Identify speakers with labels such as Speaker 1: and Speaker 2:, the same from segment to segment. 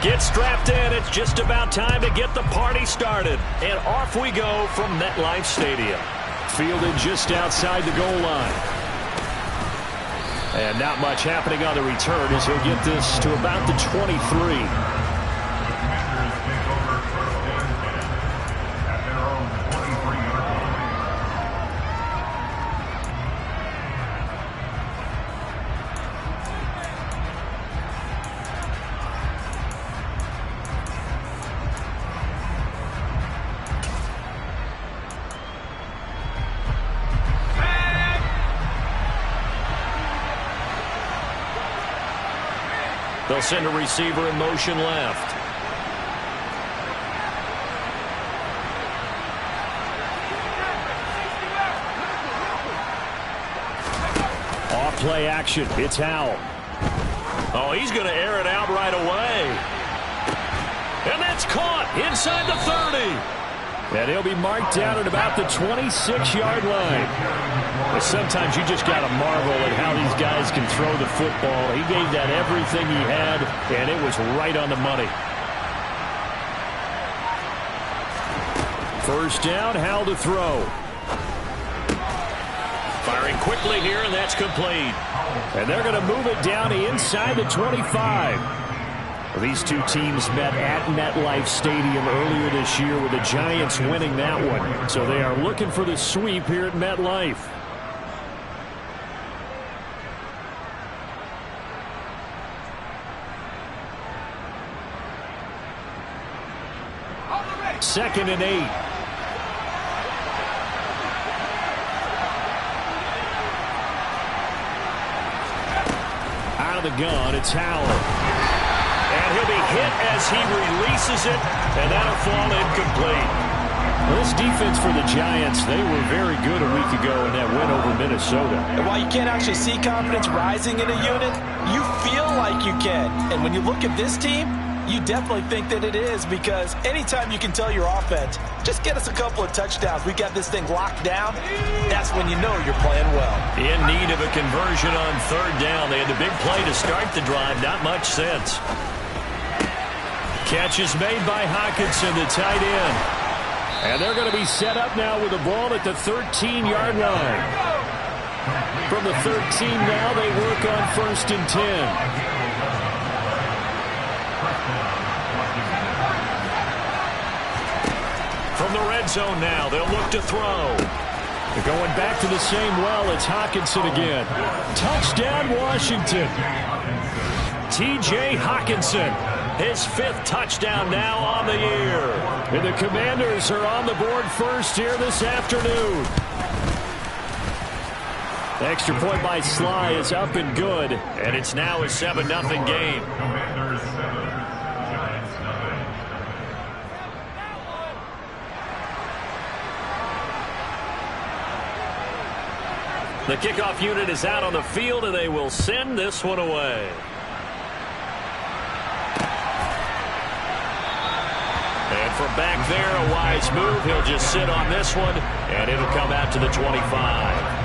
Speaker 1: Get strapped in. It's just about time to get the party started. And off we go from MetLife Stadium. Fielded just outside the goal line. And not much happening on the return as he'll get this to about the 23. They'll send a receiver in motion left. Off play action. It's Howell. Oh, he's going to air it out right away. And that's caught inside the 30. And he'll be marked down at about the 26-yard line. But sometimes you just got to marvel at how these guys can throw the football. He gave that everything he had, and it was right on the money. First down, Howell to throw. Firing quickly here, and that's complete. And they're going to move it down inside the 25. These two teams met at MetLife Stadium earlier this year with the Giants winning that one. So they are looking for the sweep here at MetLife. Second and 8. Out of the gun, it's Howell. And he'll be hit as he releases it, and that'll fall incomplete. Well, this defense for the Giants, they were very good a week ago in that win over Minnesota.
Speaker 2: And while you can't actually see confidence rising in a unit, you feel like you can. And when you look at this team, you definitely think that it is, because anytime you can tell your offense, just get us a couple of touchdowns, we got this thing locked down, that's when you know you're playing well.
Speaker 1: In need of a conversion on third down. They had the big play to start the drive, not much sense. Catch is made by Hockenson, the tight end. And they're going to be set up now with the ball at the 13-yard line. From the 13 now, they work on 1st and 10. From the red zone now, they'll look to throw. They're going back to the same well. It's Hockenson again. Touchdown, Washington. T.J. Hockenson. His 5th touchdown now on the year. And the Commanders are on the board first here this afternoon. The extra point by Sly is up and good. And it's now a 7-0 game. The kickoff unit is out on the field, and they will send this one away. And from back there, a wise move. He'll just sit on this one, and it'll come out to the 25.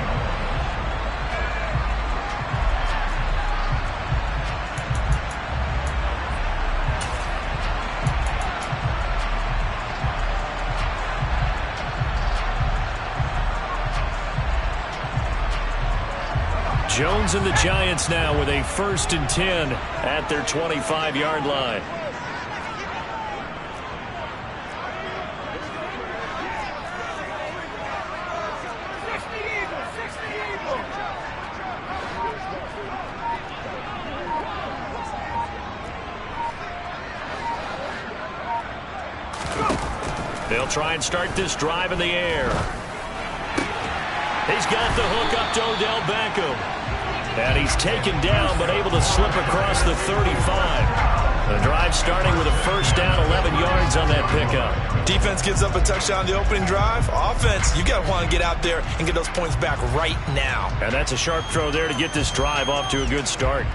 Speaker 1: Jones and the Giants now with a 1st and 10 at their 25-yard line. They'll try and start this drive in the air. He's got the hook up to Odell Beckham. And he's taken down, but able to slip across the 35. The drive starting with a first down, 11 yards on that pickup.
Speaker 2: Defense gives up a touchdown the opening drive. Offense, you got to want to get out there and get those points back right now.
Speaker 1: And that's a sharp throw there to get this drive off to a good start.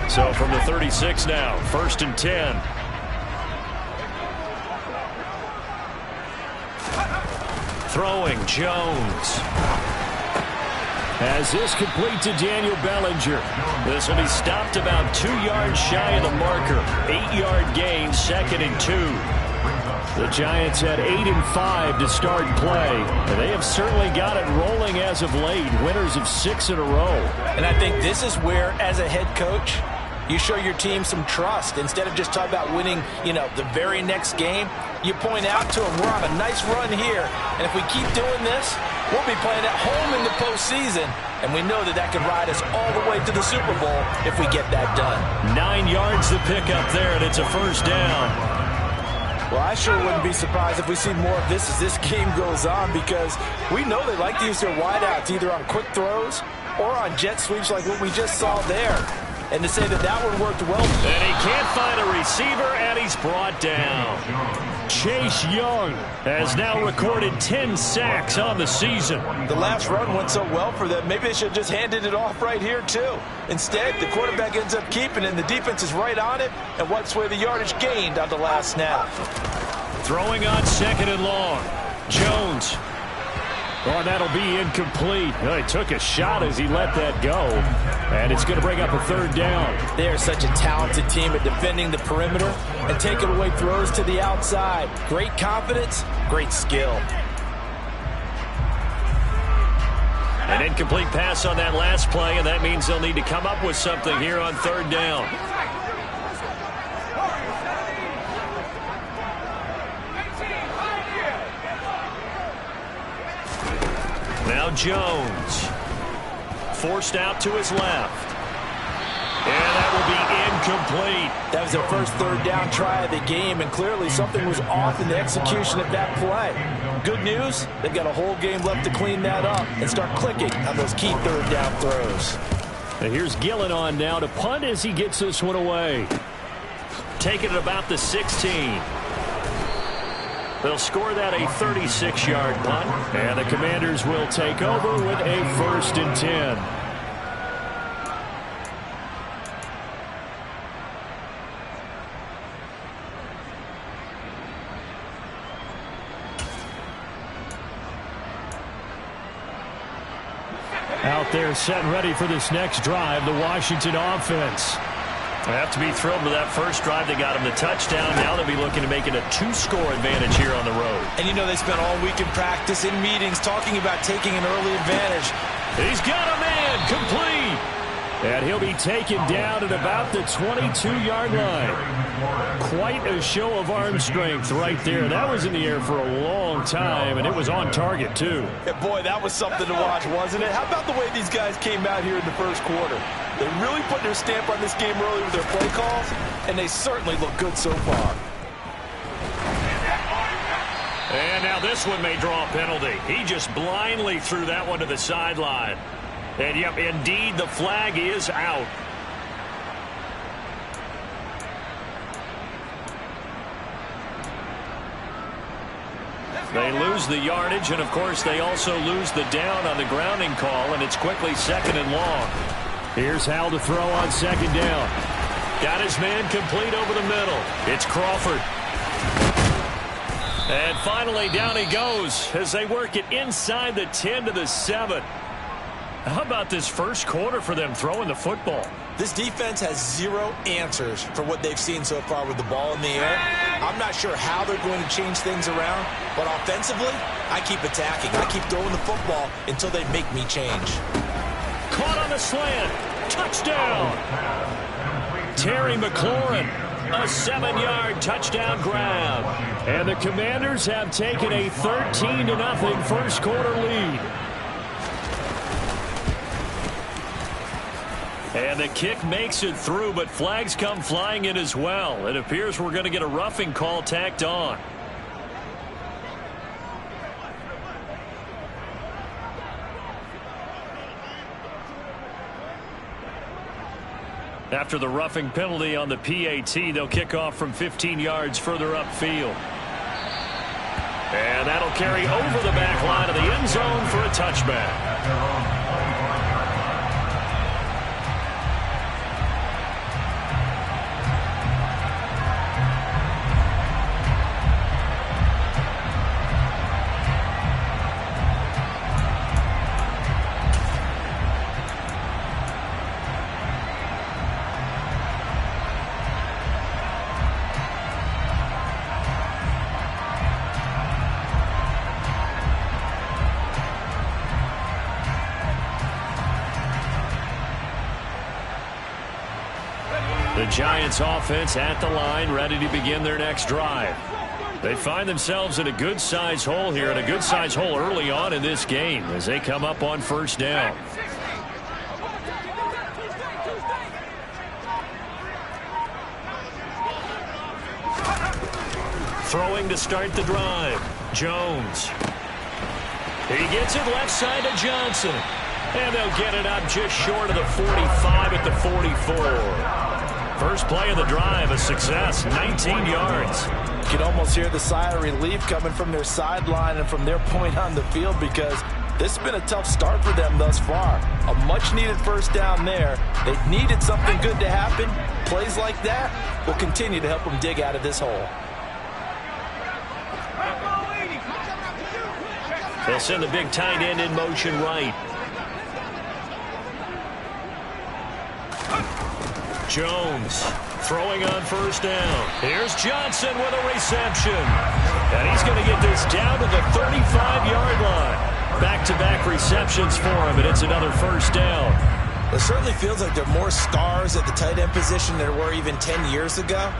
Speaker 1: So from the 36 now, 1st and 10. Throwing Jones. As this complete to Daniel Bellinger. This will be stopped about 2 yards shy of the marker. 8-yard gain, 2nd and 2. The Giants had 8 and 5 to start play. And they have certainly got it rolling as of late. Winners of 6 in a row.
Speaker 2: And I think this is where, as a head coach, you show your team some trust. Instead of just talking about winning, the very next game, you point out to them, we're on a nice run here. And if we keep doing this, we'll be playing at home in the postseason. And we know that could ride us all the way to the Super Bowl if we get that done.
Speaker 1: 9 yards to pick up there, and it's a first down.
Speaker 2: Well, I sure wouldn't be surprised if we see more of this as this game goes on, because we know they like to use their wideouts either on quick throws or on jet sweeps like what we just saw there. And to say that one worked well.
Speaker 1: And he can't find a receiver, and he's brought down. Chase Young has now recorded 10 sacks on the season.
Speaker 2: The last run went so well for them, maybe they should have just handed it off right here, too. Instead, the quarterback ends up keeping it, and the defense is right on it and wipes away the yardage gained on the last snap.
Speaker 1: Throwing on 2nd and long. Jones. Oh, that'll be incomplete. Well, he took a shot as he let that go. And it's going to bring up a 3rd down.
Speaker 2: They are such a talented team at defending the perimeter and taking away throws to the outside. Great confidence, great skill.
Speaker 1: An incomplete pass on that last play, and that means they'll need to come up with something here on 3rd down. Now Jones. Forced out to his left. And that will be incomplete.
Speaker 2: That was their first 3rd down try of the game, and clearly something was off in the execution of that play. Good news, they've got a whole game left to clean that up and start clicking on those key 3rd down throws.
Speaker 1: And here's Gillen on now to punt as he gets this one away. Taking it about the 16. They'll score that a 36-yard punt, and the Commanders will take over with a 1st and 10. Out there set and ready for this next drive, the Washington offense. They have to be thrilled with that first drive. They got him the touchdown. Now they'll be looking to make it a 2-score advantage here on the road.
Speaker 2: And they spent all week in practice, in meetings, talking about taking an early advantage.
Speaker 1: He's got a man complete. And he'll be taken down at about the 22-yard line. Quite a show of arm strength right there. That was in the air for a long time, and it was on target, too.
Speaker 2: Yeah, boy, that was something to watch, wasn't it? How about the way these guys came out here in the first quarter? They really put their stamp on this game early with their play calls, and they certainly look good so far.
Speaker 1: And now this one may draw a penalty. He just blindly threw that one to the sideline. And, yep, indeed, the flag is out. They lose the yardage, and, of course, they also lose the down on the grounding call, and it's quickly 2nd and long. Here's Hal to throw on 2nd down. Got his man complete over the middle. It's Crawford. And finally, down he goes as they work it inside the 10 to the 7. How about this first quarter for them throwing the football?
Speaker 2: This defense has 0 answers for what they've seen so far with the ball in the air. I'm not sure how they're going to change things around, but offensively, I keep attacking. I keep throwing the football until they make me change.
Speaker 1: Caught on the slant. Touchdown. Terry McLaurin, a 7-yard touchdown grab. And the Commanders have taken a 13-0 first quarter lead. And the kick makes it through, but flags come flying in as well. It appears we're going to get a roughing call tacked on. After the roughing penalty on the PAT, they'll kick off from 15 yards further upfield. And that'll carry over the back line of the end zone for a touchback. The Giants offense at the line, ready to begin their next drive. They find themselves in a good-sized hole here, and a good-sized hole early on in this game as they come up on first down. Throwing to start the drive. Jones. He gets it left side to Johnson. And they'll get it up just short of the 45 at the 44. First play of the drive, a success, 19 yards.
Speaker 2: You can almost hear the sigh of relief coming from their sideline and from their point on the field because this has been a tough start for them thus far. A much-needed first down there. They needed something good to happen. Plays like that will continue to help them dig out of this hole.
Speaker 1: They'll send the big tight end in motion right. Jones throwing on first down. Here's Johnson with a reception. And he's going to get this down to the 35-yard line. Back-to-back receptions for him, and it's another first down.
Speaker 2: It certainly feels like there are more stars at the tight end position than there were even 10 years ago.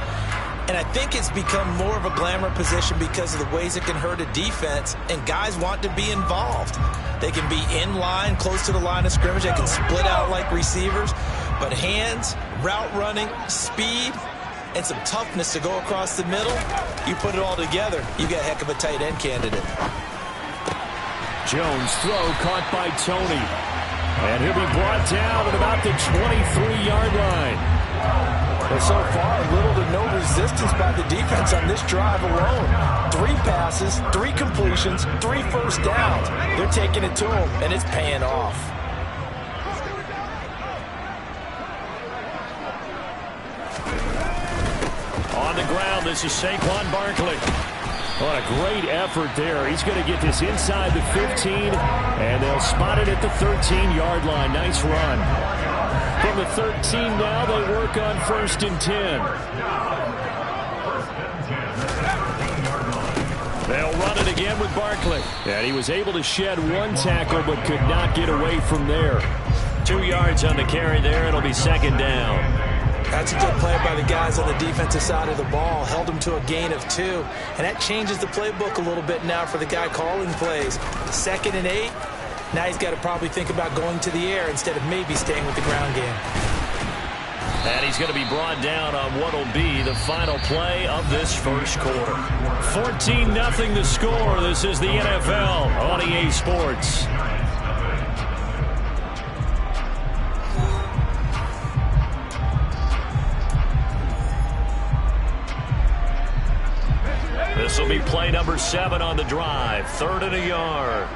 Speaker 2: And I think it's become more of a glamour position because of the ways it can hurt a defense, and guys want to be involved. They can be in line, close to the line of scrimmage. They can split out like receivers. But hands, route running, speed, and some toughness to go across the middle, you put it all together, you got a heck of a tight end candidate.
Speaker 1: Jones throw caught by Tony. And he'll be brought down at about the 23-yard line.
Speaker 2: And so far, little to no resistance by the defense on this drive alone. 3 passes, 3 completions, 3 first downs. They're taking it to him, and it's paying off.
Speaker 1: On the ground, this is Saquon Barkley. What a great effort there. He's going to get this inside the 15, and they'll spot it at the 13-yard line. Nice run. From the 13 now, they work on first and 10. They'll run it again with Barkley. And he was able to shed 1 tackle, but could not get away from there. 2 yards on the carry there. It'll be second down.
Speaker 2: That's a good play by the guys on the defensive side of the ball. Held them to a gain of 2. And that changes the playbook a little bit now for the guy calling plays. 2nd and 8. Now he's got to probably think about going to the air instead of maybe staying with the ground game.
Speaker 1: And he's going to be brought down on what will be the final play of this first quarter. 14-0 the score. This is the NFL on EA Sports. This will be play number 7 on the drive. 3rd and a yard.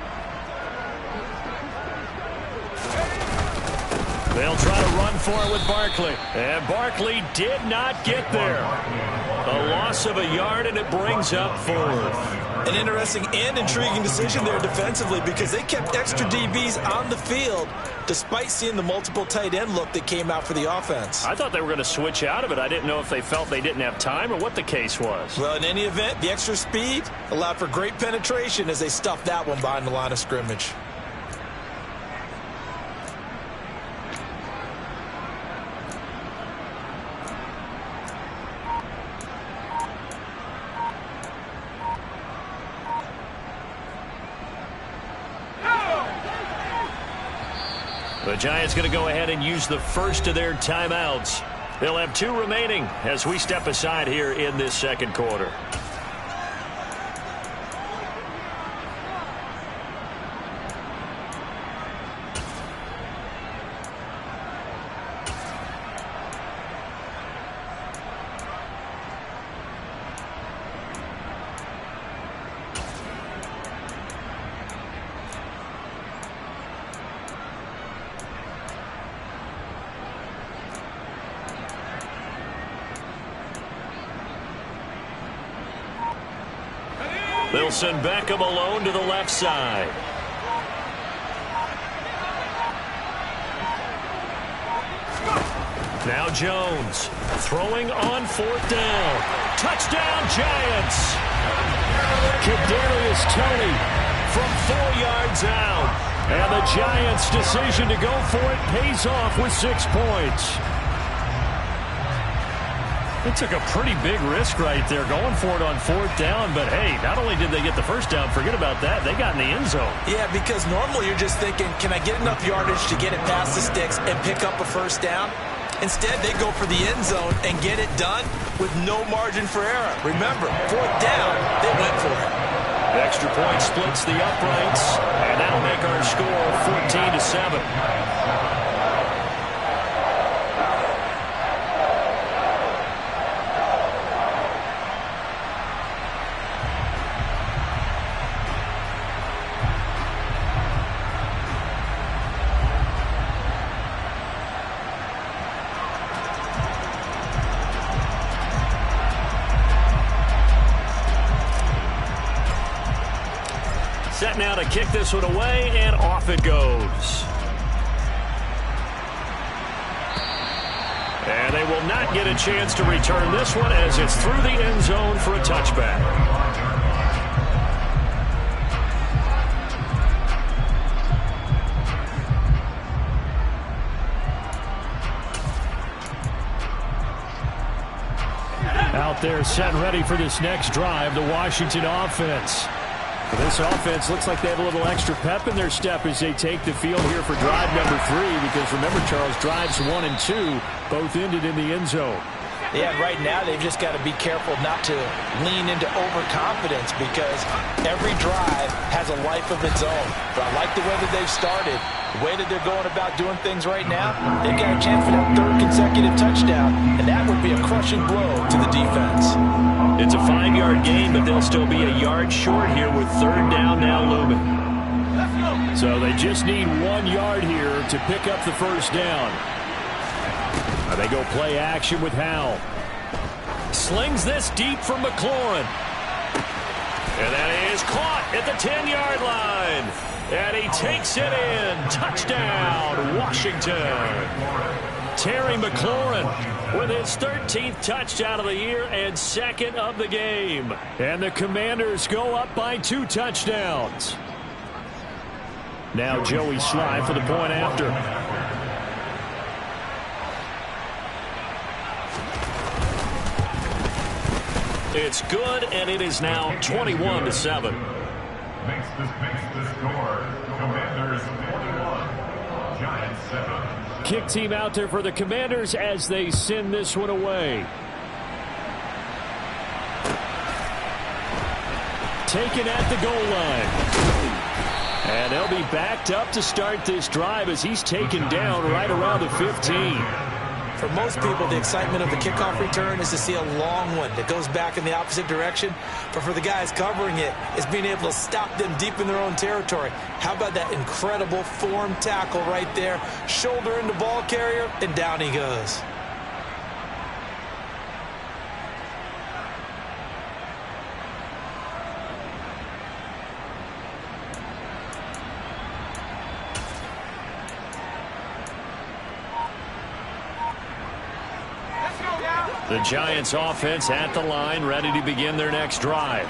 Speaker 1: They'll try to run for it with Barkley. And Barkley did not get there. A loss of a yard, and it brings up 4th.
Speaker 2: An interesting and intriguing decision there defensively because they kept extra DBs on the field despite seeing the multiple tight end look that came out for the offense.
Speaker 1: I thought they were going to switch out of it. I didn't know if they felt they didn't have time or what the case was.
Speaker 2: Well, in any event, the extra speed allowed for great penetration as they stuffed that one behind the line of scrimmage.
Speaker 1: The Giants going to go ahead and use the first of their timeouts. They'll have 2 remaining as we step aside here in this second quarter. They'll send Beckham alone to the left side. Now Jones throwing on 4th down. Touchdown Giants. Kadarius Toney from 4 yards out. And the Giants' decision to go for it pays off with 6 points. They took a pretty big risk right there going for it on 4th down. But, hey, not only did they get the first down, forget about that, they got in the end zone.
Speaker 2: Yeah, because normally you're just thinking, can I get enough yardage to get it past the sticks and pick up a first down? Instead, they go for the end zone and get it done with no margin for error. Remember, 4th down, they went for it.
Speaker 1: The extra point splits the uprights, and that'll make our score 14-7. Set now to kick this one away, and off it goes. And they will not get a chance to return this one as it's through the end zone for a touchback. Out there set and ready for this next drive, the Washington offense. This offense looks like they have a little extra pep in their step as they take the field here for drive number 3, because remember, Charles, drives 1 and 2 both ended in the end zone.
Speaker 2: Yeah, right now they've just got to be careful not to lean into overconfidence, because every drive has a life of its own. But I like the way that they've started, the way that they're going about doing things right now. They've got a chance for that 3rd consecutive touchdown, and that would be a crushing blow to the defense.
Speaker 1: It's a 5-yard gain, but they'll still be a yard short here with 3rd down now looming. So they just need 1 yard here to pick up the first down. Now they go play action with Howell. Slings this deep for McLaurin. And that is caught at the 10-yard line. And he takes it in. Touchdown, Washington. Terry McLaurin with his 13th touchdown of the year and 2nd of the game. And the Commanders go up by 2 touchdowns. Now Joey Sly for the point after. It's good, and it is now 21-7.
Speaker 3: Makes the score. Commanders 21, Giants 7.
Speaker 1: Kick team out there for the Commanders as they send this one away. Taken at the goal line. And they'll be backed up to start this drive as he's taken down right around the 15.
Speaker 2: For most people, the excitement of the kickoff return is to see a long one that goes back in the opposite direction. But for the guys covering it, it's being able to stop them deep in their own territory. How about that incredible form tackle right there? Shoulder into ball carrier, and down he goes.
Speaker 1: The Giants offense at the line, ready to begin their next drive.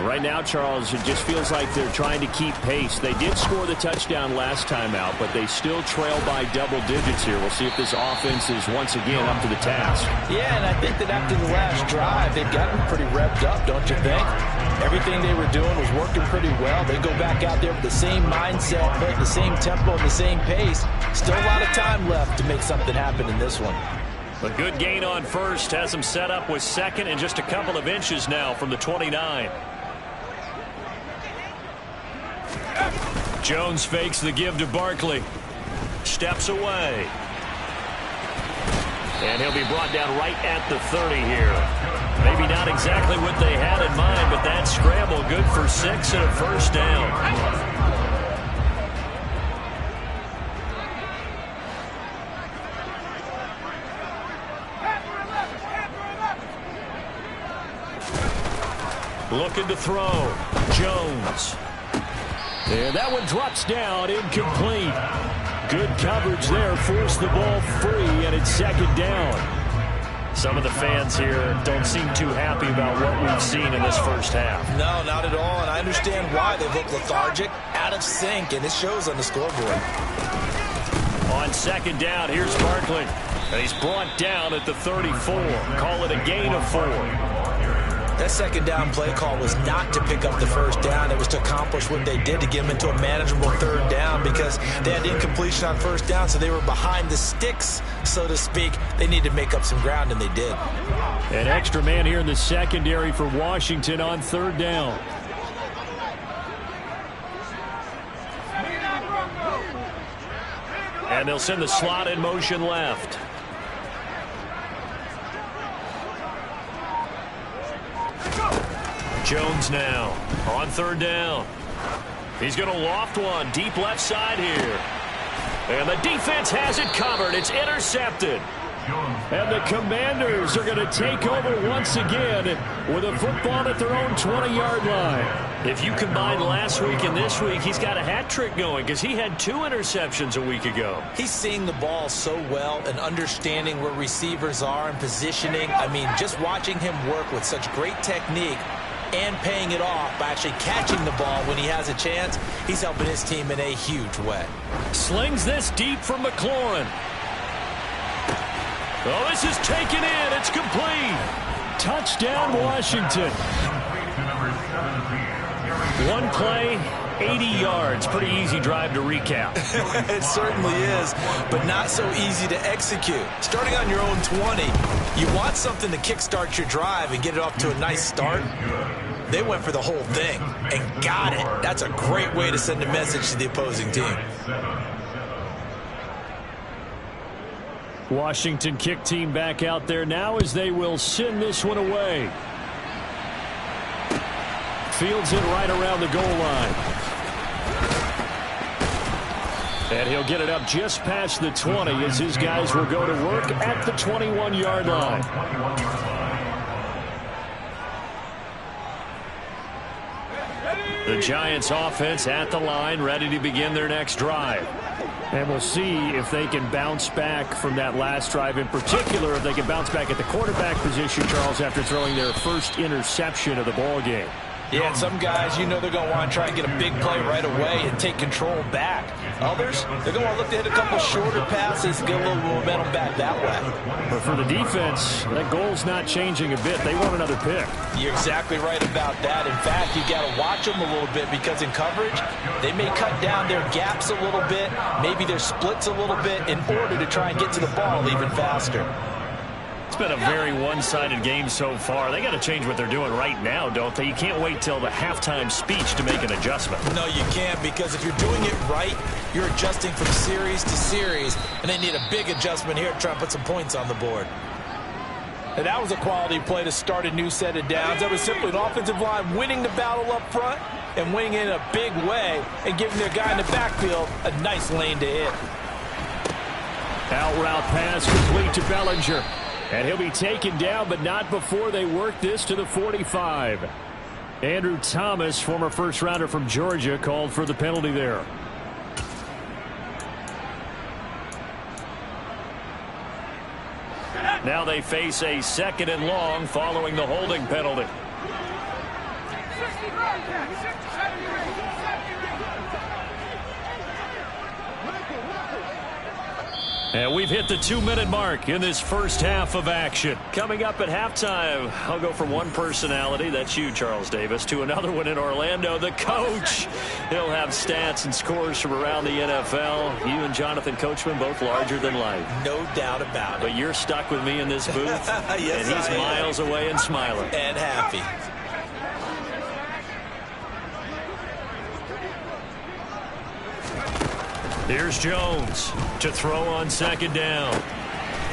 Speaker 1: Right now, Charles, it just feels like they're trying to keep pace. They did score the touchdown last time out, but they still trail by double digits here. We'll see if this offense is once again up to the task.
Speaker 2: Yeah, and I think that after the last drive, they've gotten pretty revved up, don't you think? Everything they were doing was working pretty well. They go back out there with the same mindset, but the same tempo and the same pace. Still a lot of time left to make something happen in this one.
Speaker 1: A good gain on first has him set up with 2nd and just a couple of inches now from the 29. Jones fakes the give to Barkley. Steps away. And he'll be brought down right at the 30 here. Maybe not exactly what they had in mind, but that scramble good for 6 and a first down. Looking to throw. Jones. And that one drops down, incomplete. Good coverage there, forced the ball free, and it's 2nd down. Some of the fans here don't seem too happy about what we've seen in this first half.
Speaker 2: No, not at all, and I understand why. They look lethargic, out of sync, and it shows on the scoreboard.
Speaker 1: On 2nd down, here's Barkley. And he's brought down at the 34. Call it a gain of 4.
Speaker 2: That second down play call was not to pick up the first down. It was to accomplish what they did, to get them into a manageable third down, because they had incompletion on first down, so they were behind the sticks, so to speak. They needed to make up some ground, and they did.
Speaker 1: An extra man here in the secondary for Washington on third down. And they'll send the slot in motion left. Jones now on third down. He's going to loft one deep left side here. And the defense has it covered. It's intercepted. And the Commanders are going to take over once again with a football at their own 20-yard line. If you combine last week and this week, he's got a hat trick going because he had 2 interceptions a week ago.
Speaker 2: He's seeing the ball so well and understanding where receivers are and positioning. I mean, just watching him work with such great technique and paying it off by actually catching the ball when he has a chance, he's helping his team in a huge way.
Speaker 1: Slings this deep from McLaurin. Oh, this is taken in. It's complete. Touchdown, Washington. One play, 80 yards. Pretty easy drive to recap.
Speaker 2: It certainly is, but not so easy to execute. Starting on your own 20, you want something to kickstart your drive and get it off to a nice start. They went for the whole thing and got it. That's a great way to send a message to the opposing team.
Speaker 1: Washington kick team back out there now as they will send this one away. Fields it right around the goal line. And he'll get it up just past the 20 as his guys will go to work at the 21-yard line. The Giants offense at the line, ready to begin their next drive. And we'll see if they can bounce back from that last drive, in particular if they can bounce back at the quarterback position, Charles, after throwing their first interception of the ball game.
Speaker 2: Yeah, and some guys, you know, they're going to want to try and get a big play right away and take control back. Others, they're going to look to hit a couple shorter passes, get a little momentum back that way.
Speaker 1: But for the defense, that goal's not changing a bit. They want another pick.
Speaker 2: You're exactly right about that. In fact, you've got to watch them a little bit because in coverage, they may cut down their gaps a little bit, maybe their splits a little bit in order to try and get to the ball even faster.
Speaker 1: It's been a very one-sided game so far. They got to change what they're doing right now, don't they? You can't wait till the halftime speech to make an adjustment.
Speaker 2: No, you can't, because if you're doing it right, you're adjusting from series to series, and they need a big adjustment here to try and put some points on the board. And that was a quality play to start a new set of downs. That was simply an offensive line winning the battle up front and winning in a big way and giving their guy in the backfield a nice lane to hit.
Speaker 1: Out route pass complete to Bellinger. And he'll be taken down, but not before they work this to the 45. Andrew Thomas, former first-rounder from Georgia, called for the penalty there. Now they face a 2nd and long following the holding penalty. And we've hit the 2-minute mark in this first half of action. Coming up at halftime, I'll go from one personality, that's you, Charles Davis, to another one in Orlando, the coach. He'll have stats and scores from around the NFL. You and Jonathan Coachman, both larger than life.
Speaker 2: No doubt about it.
Speaker 1: But you're stuck with me in this booth.
Speaker 2: Yes,
Speaker 1: and he's miles away and smiling.
Speaker 2: And happy.
Speaker 1: Here's Jones to throw on 2nd down.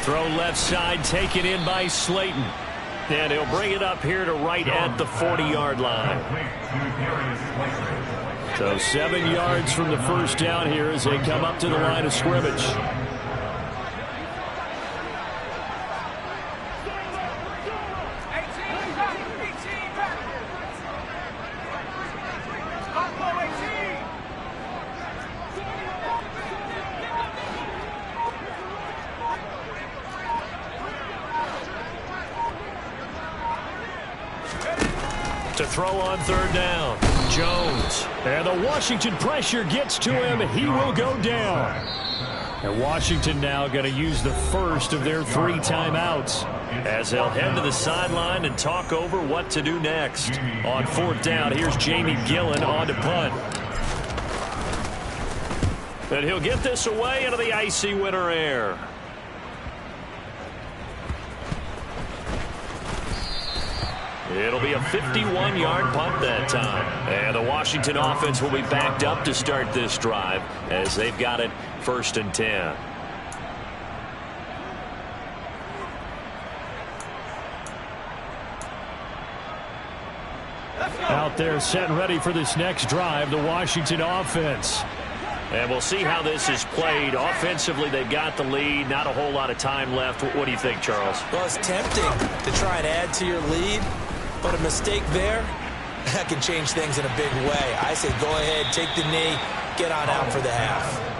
Speaker 1: Throw left side, taken in by Slayton. And he'll bring it up here to right at the 40-yard line. So 7 yards from the first down here as they come up to the line of scrimmage. To throw on 3rd down, Jones. And the Washington pressure gets to him. He will go down. And Washington now going to use the first of their 3 timeouts as they'll head to the sideline and talk over what to do next. On 4th down, here's Jamie Gillen on to punt. And he'll get this away into the icy winter air. It'll be a 51-yard punt that time. And the Washington offense will be backed up to start this drive as they've got it 1st and 10. Out there set and ready for this next drive, the Washington offense. And we'll see how this is played. Offensively, they've got the lead. Not a whole lot of time left. What do you think, Charles?
Speaker 2: Well, it's tempting to try and add to your lead, but a mistake there, that can change things in a big way. I say go ahead, take the knee, get on out for the half.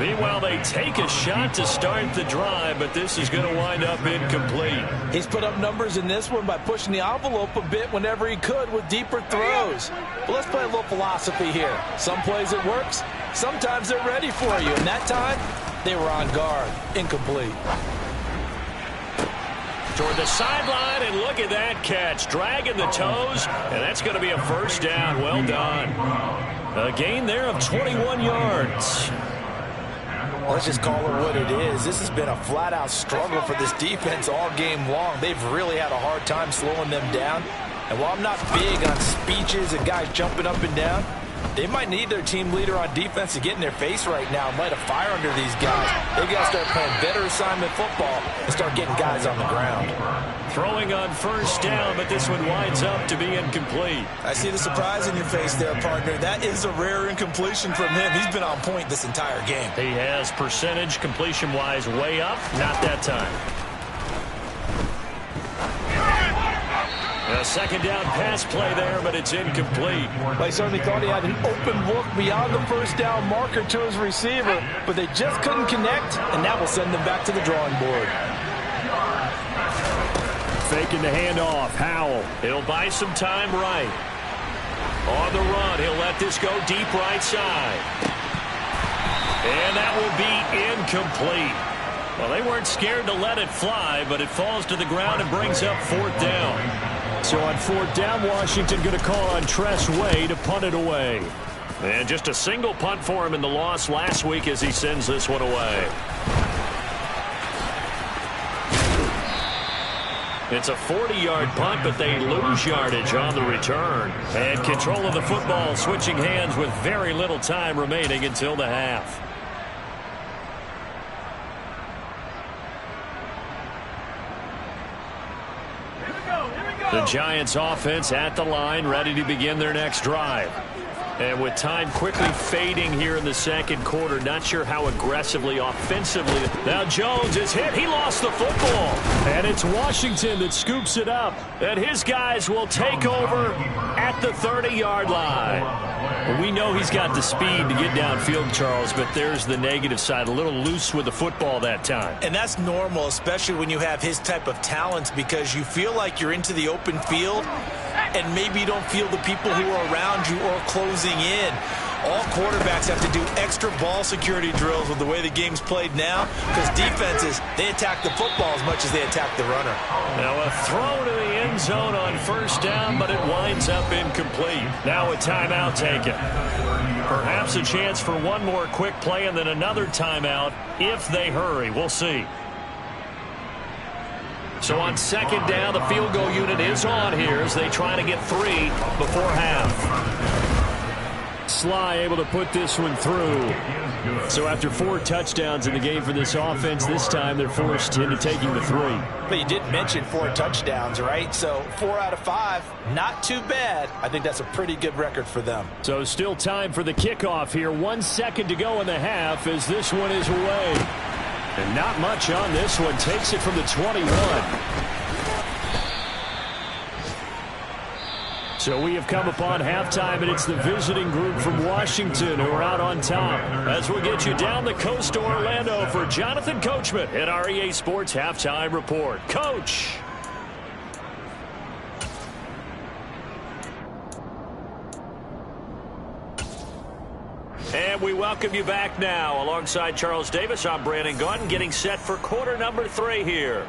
Speaker 1: Meanwhile, they take a shot to start the drive, but this is going to wind up incomplete.
Speaker 2: He's put up numbers in this one by pushing the envelope a bit whenever he could with deeper throws. But let's play a little philosophy here. Some plays it works, sometimes they're ready for you. And that time, they were on guard. Incomplete.
Speaker 1: Toward the sideline, and look at that catch. Dragging the toes, and that's going to be a 1st down. Well done. A gain there of 21 yards.
Speaker 2: Let's just call it what it is. This has been a flat-out struggle for this defense all game long. They've really had a hard time slowing them down. And while I'm not big on speeches and guys jumping up and down, they might need their team leader on defense to get in their face right now and light a fire under these guys. They've got to start playing better assignment football and start getting guys on the ground.
Speaker 1: Throwing on 1st down, but this one winds up to be incomplete.
Speaker 2: I see the surprise in your face there, partner. That is a rare incompletion from him. He's been on point this entire game.
Speaker 1: He has percentage completion-wise way up. Not that time. A 2nd down pass play there, but it's incomplete.
Speaker 2: Well, he certainly thought he had an open look beyond the 1st down marker to his receiver, but they just couldn't connect, and that will send them back to the drawing board.
Speaker 1: Faking the handoff. Howell. He'll buy some time right. On the run, he'll let this go deep right side. And that will be incomplete. Well, they weren't scared to let it fly, but it falls to the ground and brings up 4th down. So on 4th down, Washington going to call on Tress Way to punt it away. And just a single punt for him in the loss last week as he sends this one away. It's a 40-yard punt, but they lose yardage on the return. And control of the football switching hands with very little time remaining until the half. The Giants offense at the line, ready to begin their next drive. And with time quickly fading here in the 2nd quarter, not sure how aggressively, offensively. Now Jones is hit. He lost the football. And it's Washington that scoops it up. And his guys will take over at the 30-yard line. Well, we know he's got the speed to get downfield, Charles, but there's the negative side. A little loose with the football that time.
Speaker 2: And that's normal, especially when you have his type of talents, because you feel like you're into the open field and maybe you don't feel the people who are around you or closing in. All quarterbacks have to do extra ball security drills with the way the game's played now, because defenses, they attack the football as much as they attack the runner.
Speaker 1: Now a throw to the end zone on 1st down, but it winds up incomplete. Now a timeout taken. Perhaps a chance for one more quick play and then another timeout if they hurry. We'll see. So on 2nd down, the field goal unit is on here as they try to get 3 before half. Sly able to put this one through. So after 4 touchdowns in the game for this offense, this time they're forced into taking the 3.
Speaker 2: But you did mention 4 touchdowns, right? So 4 out of 5, not too bad. I think that's a pretty good record for them.
Speaker 1: So still time for the kickoff here. 1 second to go in the half as this one is away. And not much on this one. Takes it from the 21. So we have come upon halftime, and it's the visiting group from Washington who are out on top. As we'll get you down the coast to Orlando for Jonathan Coachman at our EA Sports Halftime Report. Coach. And we we welcome you back now. Alongside Charles Davis, I'm Brandon Gaudin, getting set for quarter number 3 here.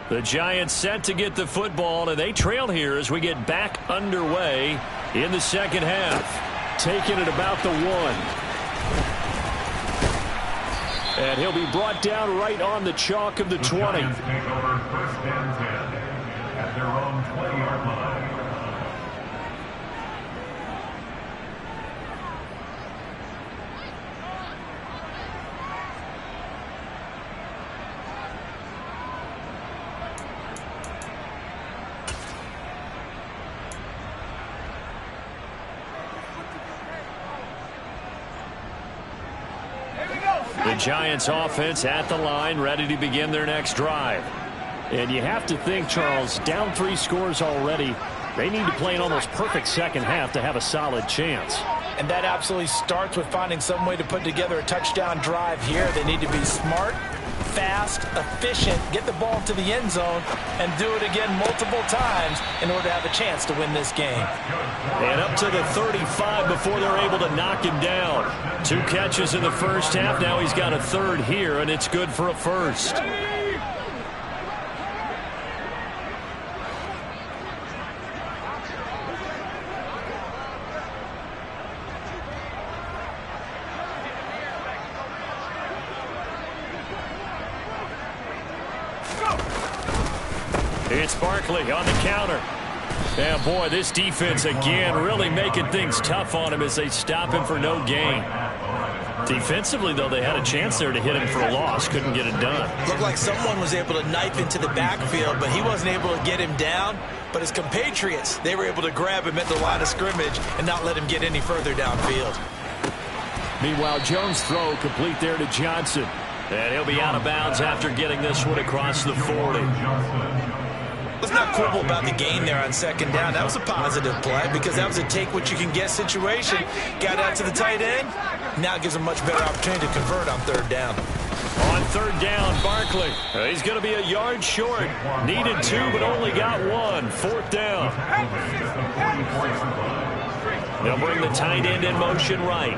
Speaker 1: The Giants set to get the football, and they trail here as we get back underway in the second half. Taking it about the 1. And he'll be brought down right on the chalk of the 20.
Speaker 3: Giants take over 1st and 10 at their own 20-yard line.
Speaker 1: The Giants offense at the line, ready to begin their next drive. And you have to think, Charles, down 3 scores already. They need to play an almost perfect second half to have a solid chance.
Speaker 2: And that absolutely starts with finding some way to put together a touchdown drive here. They need to be smart, fast, efficient, get the ball to the end zone, and do it again multiple times in order to have a chance to win this game.
Speaker 1: And up to the 35 before they're able to knock him down. 2 catches in the first half. Now he's got a 3rd here, and it's good for a 1st. It's Barkley on the counter. And boy, this defense again really making things tough on him as they stop him for no gain. Defensively, though, they had a chance there to hit him for a loss. Couldn't get it done.
Speaker 2: Looked like someone was able to knife into the backfield, but he wasn't able to get him down. But his compatriots, they were able to grab him at the line of scrimmage and not let him get any further downfield.
Speaker 1: Meanwhile, Jones' throw complete there to Johnson. And he'll be out of bounds after getting this one across the 40.
Speaker 2: Let's not quibble about the gain there on 2nd down. That was a positive play because that was a take-what-you-can-get situation. Got out to the tight end. Now it gives him a much better opportunity to convert on 3rd down.
Speaker 1: On 3rd down, Barkley. He's going to be a yard short. Needed 2, but only got 1. 4th down. They'll bring the tight end in motion right.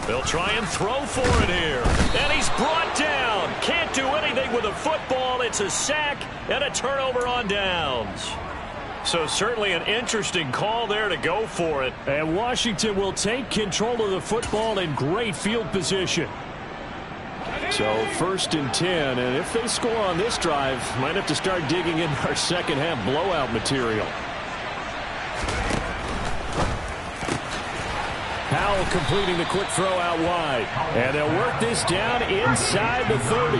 Speaker 1: They'll try and throw for it here. And he's brought down. Can't do anything with a football. It's a sack and a turnover on downs. So certainly an interesting call there to go for it. And Washington will take control of the football in great field position. So 1st and 10. And if they score on this drive, might have to start digging in our second half blowout material. Powell completing the quick throw out wide. And they'll work this down inside the 30.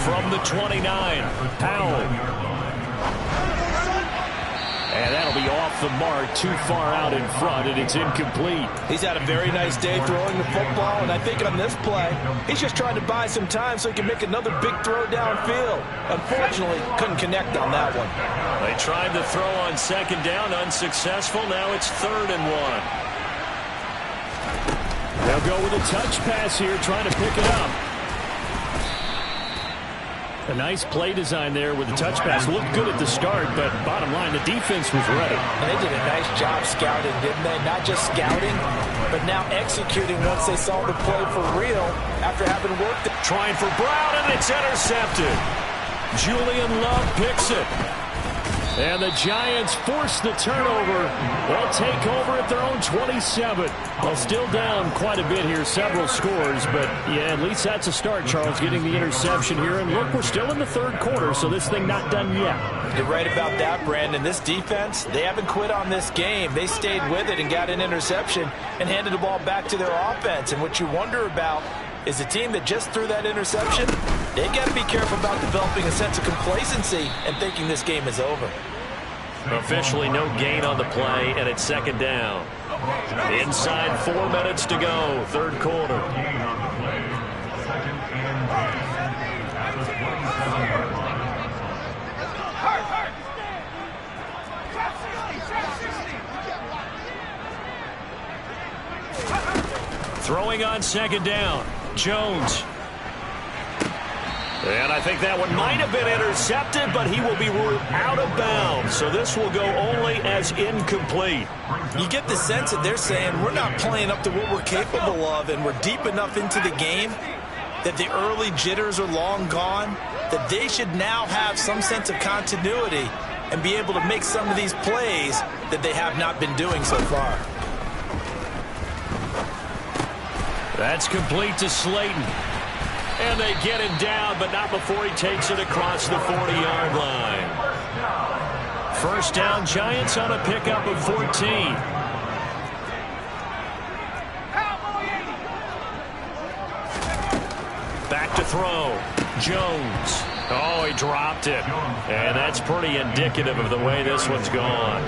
Speaker 1: From the 29, Powell. And that'll be off the mark, too far out in front, and it's incomplete.
Speaker 2: He's had a very nice day throwing the football, and I think on this play, he's just trying to buy some time so he can make another big throw downfield. Unfortunately, couldn't connect on that one.
Speaker 1: They tried to throw on 2nd down, unsuccessful. Now it's 3rd and 1. They'll go with a touch pass here, trying to pick it up. A nice play design there with the touch pass. Looked good at the start, but bottom line, the defense was ready.
Speaker 2: And they did a nice job scouting, didn't they? Not just scouting, but now executing once they saw the play for real after having worked it.
Speaker 1: Trying for Brown, and it's intercepted. Julian Love picks it. And the Giants force the turnover. They'll take over at their own 27. Well, still down quite a bit here, several scores. But, yeah, at least that's a start, Charles, getting the interception here. And, look, we're still in the 3rd quarter, so this thing not done yet.
Speaker 2: You're right about that, Brandon. This defense, they haven't quit on this game. They stayed with it and got an interception and handed the ball back to their offense. And what you wonder about is a team that just threw that interception, they got to be careful about developing a sense of complacency and thinking this game is over.
Speaker 1: Officially no gain on the play, and it's 2nd down. Inside 4 minutes to go, 3rd quarter. Throwing on second down. Jones. And I think that one might have been intercepted, but he will be ruled out of bounds. So this will go only as incomplete.
Speaker 2: You get the sense that they're saying we're not playing up to what we're capable of, and we're deep enough into the game that the early jitters are long gone, that they should now have some sense of continuity and be able to make some of these plays that they have not been doing so far.
Speaker 1: That's complete to Slayton. And they get him down, but not before he takes it across the 40-yard line. First down, Giants on a pickup of 14. Back to throw. Jones. Oh, he dropped it. And that's pretty indicative of the way this one's gone.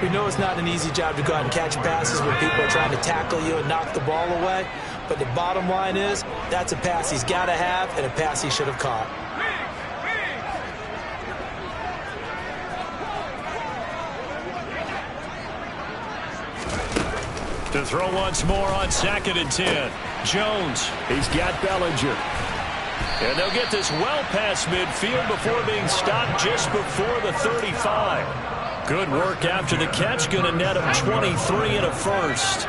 Speaker 2: We know it's not an easy job to go out and catch passes when people are trying to tackle you and knock the ball away. But the bottom line is, that's a pass he's got to have and a pass he should have caught.
Speaker 1: To throw once more on 2nd and 10. Jones. He's got Bellinger. And they'll get this well past midfield before being stopped just before the 35. Good work after the catch. Going to net him 23 and a first.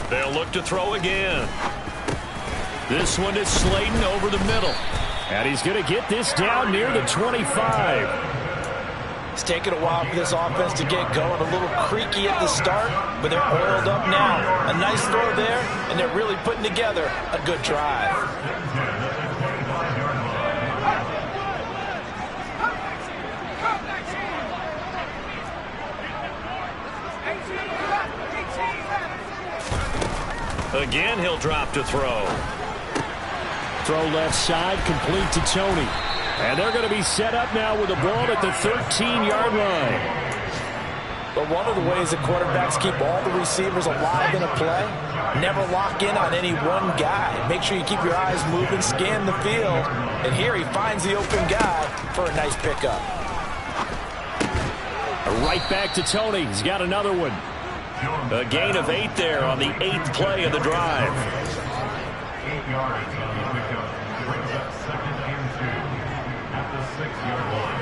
Speaker 1: They'll look to throw again. This one is Slayton over the middle. And he's going to get this down near the 25.
Speaker 2: It's taken a while for this offense to get going. A little creaky at the start, but they're oiled up now. A nice throw there, and they're really putting together a good drive.
Speaker 1: Again, he'll drop to throw. Throw left side, complete to Tony. And they're going to be set up now with the ball at the 13-yard line.
Speaker 2: But one of the ways that quarterbacks keep all the receivers alive in a play, never lock in on any one guy. Make sure you keep your eyes moving, scan the field. And here he finds the open guy for a nice pickup.
Speaker 1: Right back to Tony. He's got another one. A gain of 8 there on the 8th play of the drive.
Speaker 3: 8 yards on the pickup. Brings up 2nd and 2 at the 6-yard line.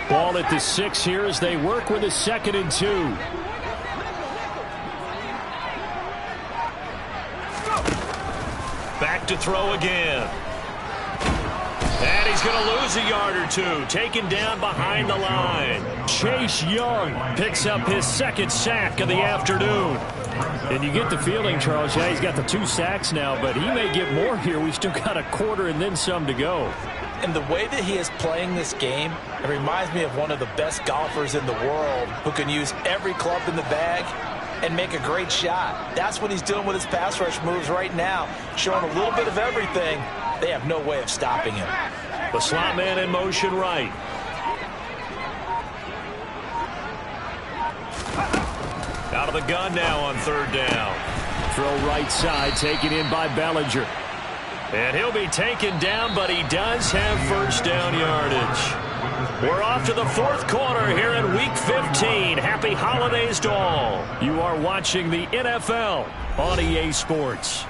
Speaker 1: Ball at the 6 here as they work with a 2nd and 2. Back to throw again. And he's going to lose a yard or two. Taken down behind the line. Chase Young picks up his 2nd sack of the afternoon. And you get the feeling, Charles, yeah, he's got the 2 sacks now, but he may get more here. We've still got a quarter and then some to go.
Speaker 2: And the way that he is playing this game, it reminds me of one of the best golfers in the world who can use every club in the bag and make a great shot. That's what he's doing with his pass rush moves right now, showing a little bit of everything. They have no way of stopping him.
Speaker 1: The slot man in motion right. Out of the gun now on 3rd down. Throw right side, taken in by Bellinger. And he'll be taken down, but he does have first down yardage. We're off to the 4th quarter here in Week 15. Happy holidays to all. You are watching the NFL on EA Sports.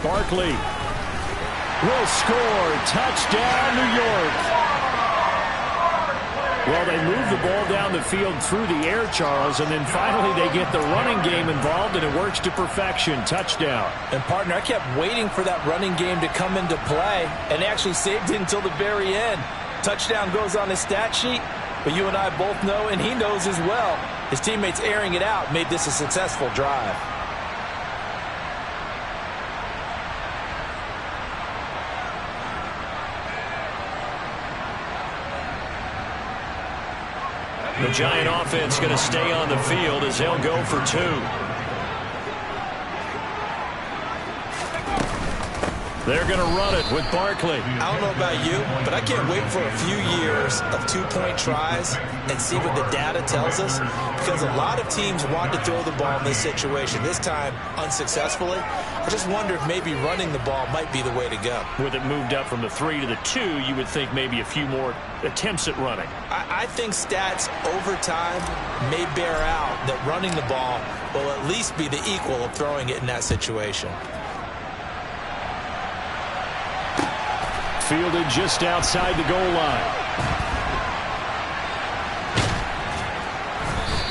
Speaker 1: Barkley will score. Touchdown, New York. Well, they move the ball down the field through the air, Charles, and then finally they get the running game involved, and it works to perfection. Touchdown.
Speaker 2: And, partner, I kept waiting for that running game to come into play and actually saved it until the very end. Touchdown goes on his stat sheet, but you and I both know, and he knows as well, his teammates airing it out made this a successful drive.
Speaker 1: The Giant offense going to stay on the field as they'll go for 2. They're going to run it with Barkley.
Speaker 2: I don't know about you, but I can't wait for a few years of 2-point tries and see what the data tells us, because a lot of teams want to throw the ball in this situation, this time unsuccessfully. I just wonder if maybe running the ball might be the way to go.
Speaker 1: With it moved up from the 3 to the 2, you would think maybe a few more attempts at running.
Speaker 2: I think stats over time may bear out that running the ball will at least be the equal of throwing it in that situation.
Speaker 1: Fielded just outside the goal line.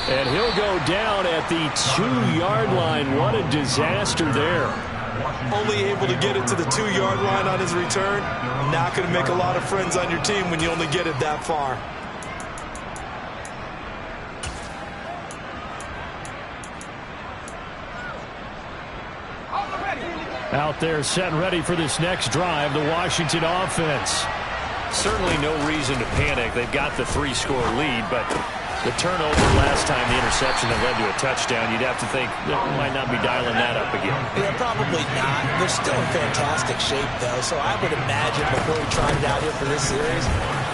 Speaker 1: And he'll go down at the 2-yard line. What a disaster there.
Speaker 2: Only able to get it to the 2-yard line on his return. Not going to make a lot of friends on your team when you only get it that far.
Speaker 1: Out there set and ready for this next drive, the Washington offense. Certainly no reason to panic. They've got the 3-score lead, but the turnover last time, the interception that led to a touchdown, you'd have to think they might not be dialing that up again.
Speaker 2: Yeah, probably not. They're still in fantastic shape, though, so I would imagine before he tried it out here for this series,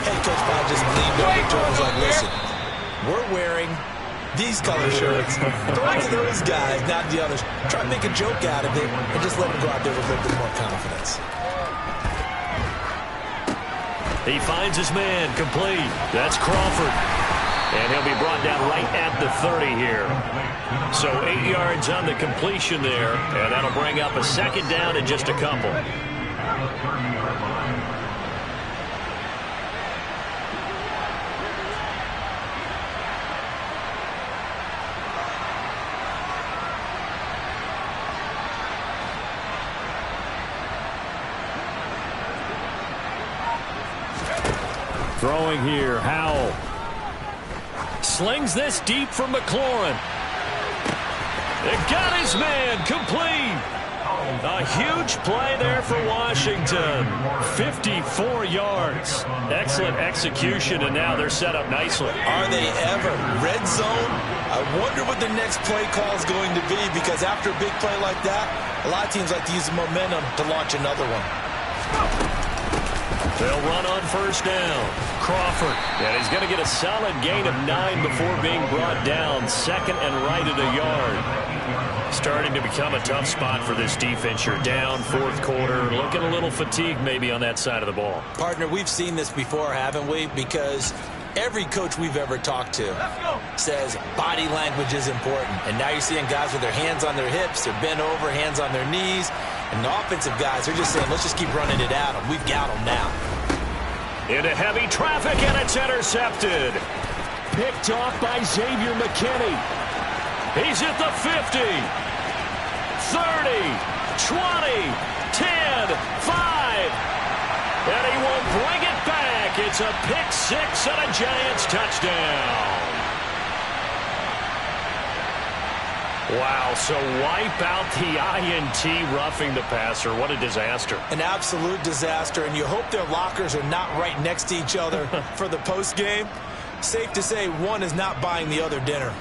Speaker 2: head coach probably just leaned over to him and was like, listen, we're wearing these color shirts. Throw it to those guys, not the others. Try to make a joke out of it and just let them go out there with a little bit more confidence.
Speaker 1: He finds his man complete. That's Crawford. And he'll be brought down right at the 30 here. So 8 yards on the completion there, and that'll bring up a second down and just a couple. Throwing here, Howell. Slings this deep from McLaurin. It got his man complete. A huge play there for Washington. 54 yards. Excellent execution, and now they're set up nicely.
Speaker 2: Are they ever? Red zone? I wonder what the next play call is going to be, because after a big play like that, a lot of teams like to use the momentum to launch another one.
Speaker 1: They'll run on first down. Crawford. And he's going to get a solid gain of 9 before being brought down. Second and right at a yard. Starting to become a tough spot for this defense. You're down fourth quarter. Looking a little fatigued maybe on that side of the ball.
Speaker 2: Partner, we've seen this before, haven't we? Because every coach we've ever talked to says body language is important. And now you're seeing guys with their hands on their hips. They're bent over, hands on their knees. And the offensive guys are just saying, let's just keep running it at them. We've got them now.
Speaker 1: Into heavy traffic, and it's intercepted. Picked off by Xavier McKinney. He's at the 50, 30, 20, 10, 5. And he will bring it back. It's a pick six and a Giants touchdown. Wow, so wipe out the INT, roughing the passer. What a disaster.
Speaker 2: An absolute disaster, and you hope their lockers are not right next to each other for the postgame. Safe to say one is not buying the other dinner.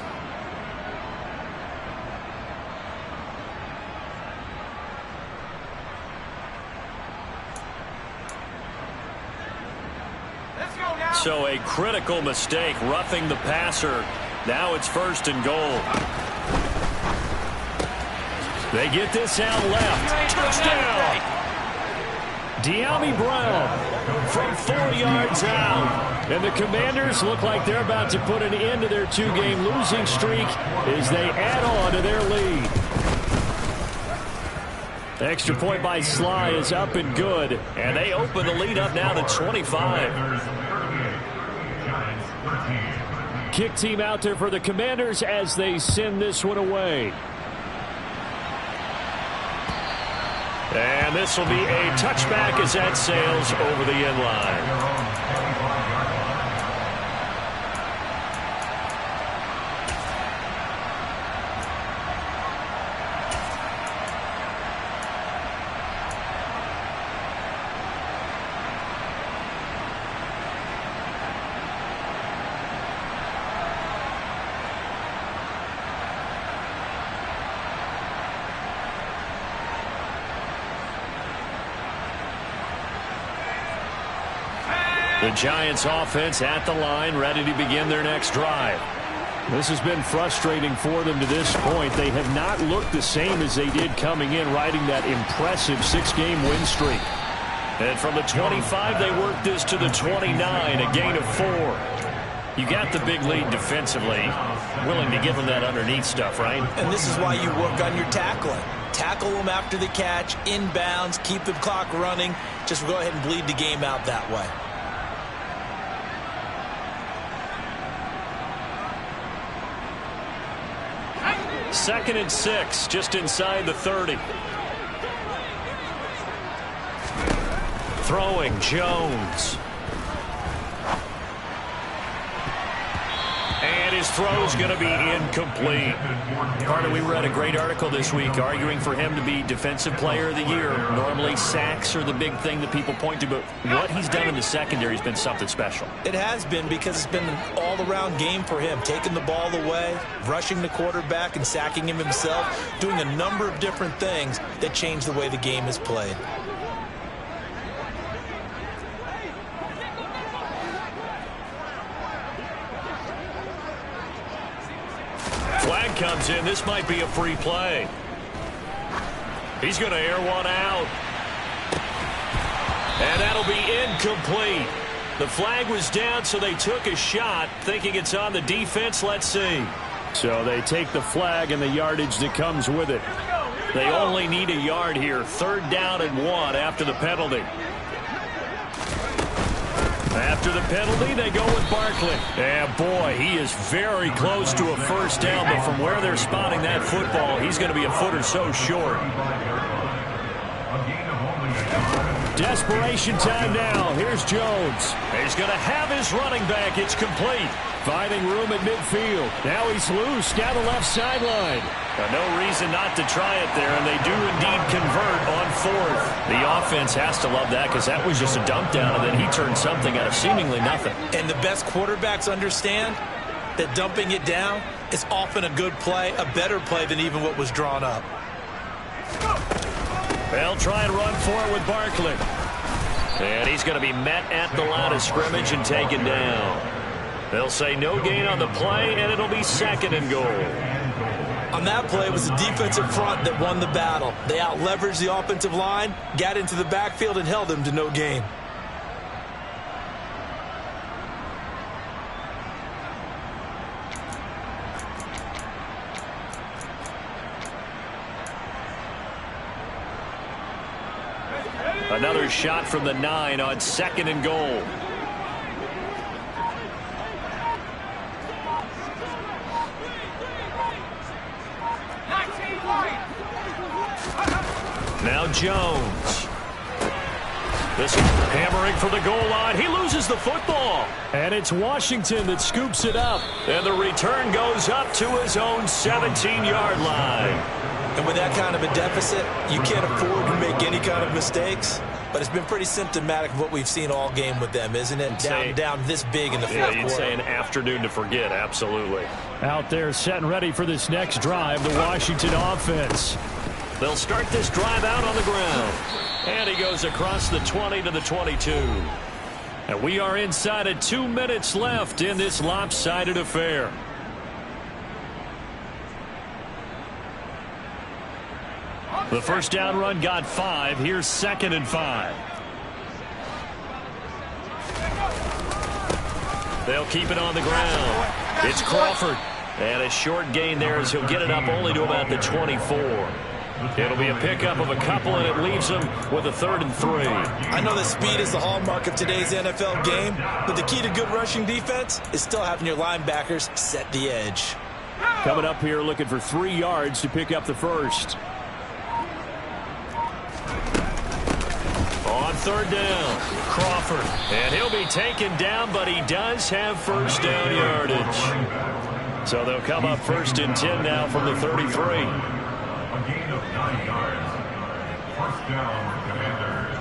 Speaker 1: So a critical mistake, roughing the passer. Now it's first and goal. They get this out left. Touchdown! De'Ami Brown from 4 yards out. And the Commanders look like they're about to put an end to their 2-game losing streak as they add on to their lead. The extra point by Sly is up and good. And they open the lead up now to 25. Kick team out there for the Commanders as they send this one away. And this will be a touchback as that sails over the end line. The Giants offense at the line, ready to begin their next drive.
Speaker 4: This has been frustrating for them to this point. They have not looked the same as they did coming in, riding that impressive 6-game win streak.
Speaker 1: And from the 25, they work this to the 29, a gain of 4. You got the big lead defensively. Willing to give them that underneath stuff, right?
Speaker 2: And this is why you work on your tackling. Tackle them after the catch, inbounds, keep the clock running. Just go ahead and bleed the game out that way.
Speaker 1: Second and 6, just inside the 30. Throwing, Jones. And his throw's going to be incomplete. Carter, we read a great article this week arguing for him to be Defensive Player of the Year. Normally, sacks are the big thing that people point to, but what he's done in the secondary has been something special.
Speaker 2: It has been, because it's been an all-around game for him, taking the ball away, rushing the quarterback and sacking him himself, doing a number of different things that change the way the game is played.
Speaker 1: Flag comes in. This might be a free play. He's going to air one out. And that'll be incomplete. The flag was down, so they took a shot, thinking it's on the defense. Let's see.
Speaker 4: So they take the flag and the yardage that comes with it.
Speaker 1: They only need a yard here. 3rd down and 1 after the penalty. After the penalty, they go with Barkley. And boy, he is very close to a first down, but from where they're spotting that football, he's going to be a foot or so short.
Speaker 4: Desperation time now. Here's Jones.
Speaker 1: He's going to have his running back. It's complete.
Speaker 4: Finding room at midfield. Now he's loose down the left sideline.
Speaker 1: No reason not to try it there, and they do indeed convert on 4th. The offense has to love that, because that was just a dump down, and then he turned something out of seemingly nothing.
Speaker 2: And the best quarterbacks understand that dumping it down is often a good play, a better play than even what was drawn up.
Speaker 1: They'll try and run for it with Barkley. And he's going to be met at the line of scrimmage and taken down. They'll say no gain on the play, and it'll be 2nd and goal.
Speaker 2: On that play, it was the defensive front that won the battle. They out-leveraged the offensive line, got into the backfield, and held them to no gain.
Speaker 1: Another shot from the 9 on 2nd and goal. Now Jones. This hammering for the goal line. He loses the football.
Speaker 4: And it's Washington that scoops it up.
Speaker 1: And the return goes up to his own 17-yard line.
Speaker 2: And with that kind of a deficit, you can't afford to make any kind of mistakes. But it's been pretty symptomatic of what we've seen all game with them, isn't it? Down this big in the fourth quarter.
Speaker 1: Yeah, you'd say an afternoon to forget, absolutely.
Speaker 4: Out there set and ready for this next drive, the Washington offense.
Speaker 1: They'll start this drive out on the ground. And he goes across the 20 to the 22. And we are inside of 2 minutes left in this lopsided affair. The first down run got 5. Here's 2nd and 5. They'll keep it on the ground. It's Crawford. And a short gain there as he'll get it up only to about the 24. It'll be a pickup of a couple, and it leaves him with a 3rd and 3.
Speaker 2: I know that speed is the hallmark of today's NFL game, but the key to good rushing defense is still having your linebackers set the edge.
Speaker 4: Coming up here looking for 3 yards to pick up the first.
Speaker 1: On 3rd down, Crawford. And he'll be taken down, but he does have first down yardage. So they'll come up 1st and 10 now from the 33.
Speaker 3: A gain of 9 yards. First down, Commanders.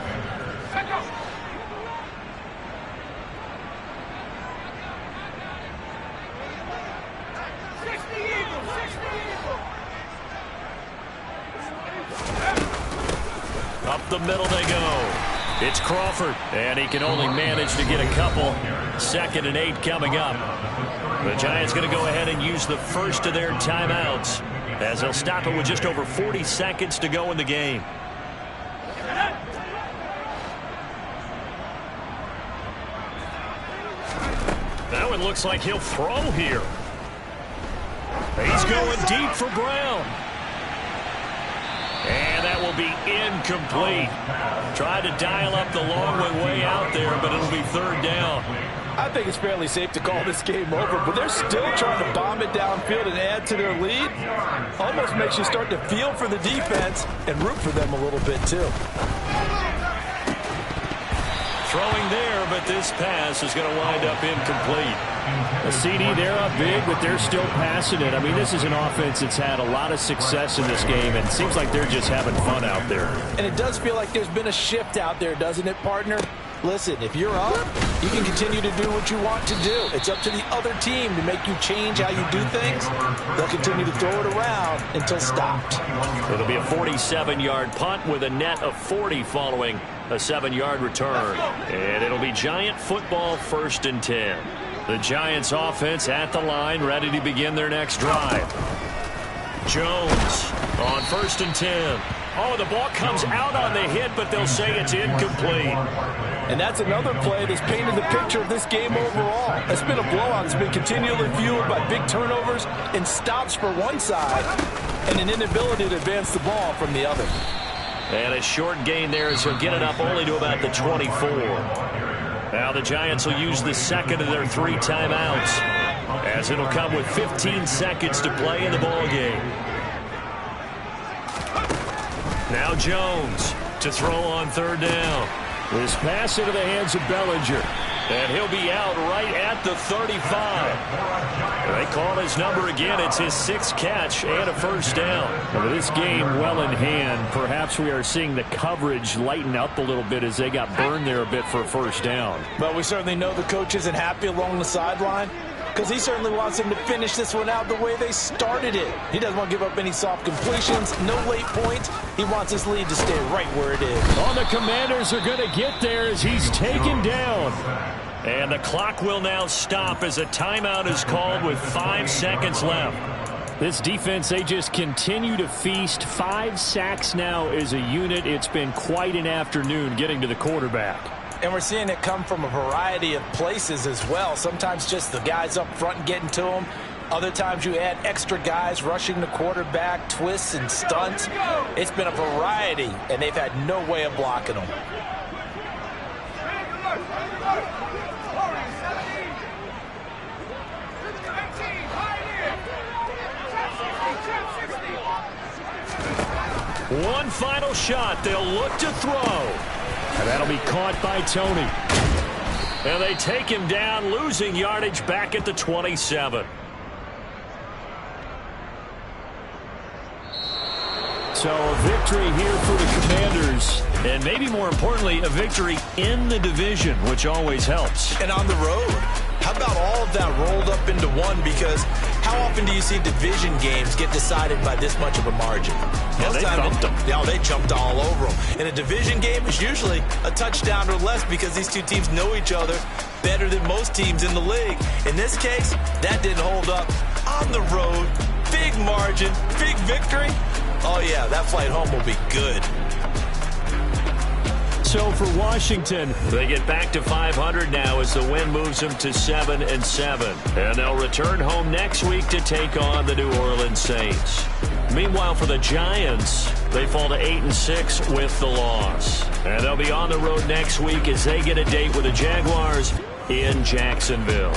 Speaker 1: Up the middle they go. It's Crawford, and he can only manage to get a couple. 2nd and 8 coming up. The Giants going to go ahead and use the first of their timeouts, as they'll stop it with just over 40 seconds to go in the game. Now it looks like he'll throw here. He's going deep for Brown. And that will be incomplete. Tried to dial up the long way out there, but it'll be 3rd down.
Speaker 2: I think it's fairly safe to call this game over, but they're still trying to bomb it downfield and add to their lead. Almost makes you start to feel for the defense and root for them a little bit too.
Speaker 1: Throwing there, but this pass is going to wind up incomplete.
Speaker 4: A CD, they're up big, but they're still passing it. I mean, this is an offense that's had a lot of success in this game, and it seems like they're just having fun out there.
Speaker 2: And it does feel like there's been a shift out there, doesn't it, partner? Listen, if you're up, you can continue to do what you want to do. It's up to the other team to make you change how you do things. They'll continue to throw it around until stopped.
Speaker 1: It'll be a 47-yard punt with a net of 40 following a 7-yard return. And it'll be Giant football, 1st and 10. The Giants offense at the line, ready to begin their next drive. Jones on 1st and 10. Oh, the ball comes out on the hit, but they'll say it's incomplete.
Speaker 2: And that's another play that's painted the picture of this game overall. It's been a blowout. It's been continually fueled by big turnovers and stops for one side and an inability to advance the ball from the other.
Speaker 1: And a short gain there as he'll get it up only to about the 24. Now the Giants will use the 2nd of their 3 timeouts, as it'll come with 15 seconds to play in the ball game. Now Jones to throw on 3rd down.
Speaker 4: This pass into the hands of Bellinger.
Speaker 1: And he'll be out right at the 35. They call his number again. It's his 6th catch and a 1st down.
Speaker 4: Well, with this game well in hand, perhaps we are seeing the coverage lighten up a little bit as they got burned there a bit for a 1st down.
Speaker 2: But we certainly know the coach isn't happy along the sideline, because he certainly wants them to finish this one out the way they started it. He doesn't want to give up any soft completions, no late points. He wants his lead to stay right where it is.
Speaker 4: Oh, the Commanders are going to get there as he's taken down.
Speaker 1: And the clock will now stop as a timeout is called with 5 seconds left.
Speaker 4: This defense, they just continue to feast. 5 sacks now as a unit. It's been quite an afternoon getting to the quarterback.
Speaker 2: And we're seeing it come from a variety of places as well. Sometimes just the guys up front and getting to them. Other times you add extra guys rushing the quarterback, twists and stunts. It's been a variety, and they've had no way of blocking them.
Speaker 1: One final shot. They'll look to throw.
Speaker 4: And that'll be caught by Tony.
Speaker 1: And they take him down, losing yardage back at the 27.
Speaker 4: So a victory here for the Commanders.
Speaker 1: And maybe more importantly, a victory in the division, which always helps.
Speaker 2: And on the road. How about all of that rolled up into one? Because how often do you see division games get decided by this much of a margin?
Speaker 1: Yeah, they thumped them.
Speaker 2: Yeah, they jumped all over them. In a division game, it's usually a touchdown or less because these two teams know each other better than most teams in the league. In this case, that didn't hold up. On the road, big margin, big victory. Oh, yeah, that flight home will be good.
Speaker 4: So for Washington,
Speaker 1: they get back to 500 now as the win moves them to 7-7. And they'll return home next week to take on the New Orleans Saints. Meanwhile, for the Giants, they fall to 8-6 with the loss. And they'll be on the road next week as they get a date with the Jaguars in Jacksonville.